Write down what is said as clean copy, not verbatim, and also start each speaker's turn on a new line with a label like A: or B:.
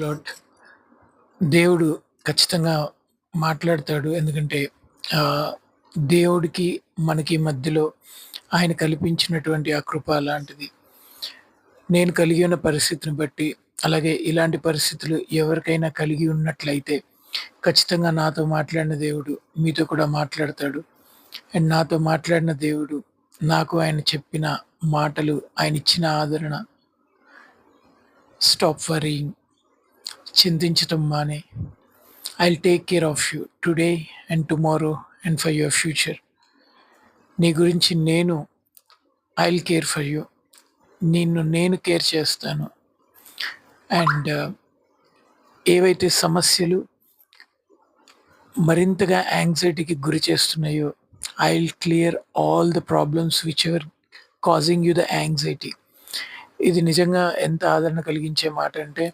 A: Lord. దేవుడు ఖచ్చితంగా మాట్లాడతాడు. ఎందుకంటే ఆహ్, దేవుడికి, మనకి మధ్యలో ఆయన కల్పించినటువంటి ఆ కృప అలాంటిది. నేను కలిగి ఉన్న పరిస్థితిని బట్టి, అలాగే ఇలాంటి పరిస్థితులు ఎవరికైనా కలిగి ఉన్నట్లయితే, ఖచ్చితంగా నాతో మాట్లాడిన దేవుడు మీతో కూడా మాట్లాడతాడు. అండ్ నాతో మాట్లాడిన దేవుడు, నాకు ఆయన చెప్పిన మాటలు, ఆయనిచ్చిన ఆదరణ, స్టాప్ వరీయింగ్, చింతించటం మాని, I'll take care of you today and tomorrow and for your future. నీ గురించి ఐల్ కేర్ ఫర్ యూ. నిన్ను నేను కేర్ చేస్తాను. అండ్ ఏవైతే సమస్యలు మరింతగా యాంగ్జైటీకి గురి చేస్తున్నాయో, I will clear all the problems which ever causing you the anxiety. ఇది నిజంగా ఎంత ఆదరణ కలిగించే మాట అంటే,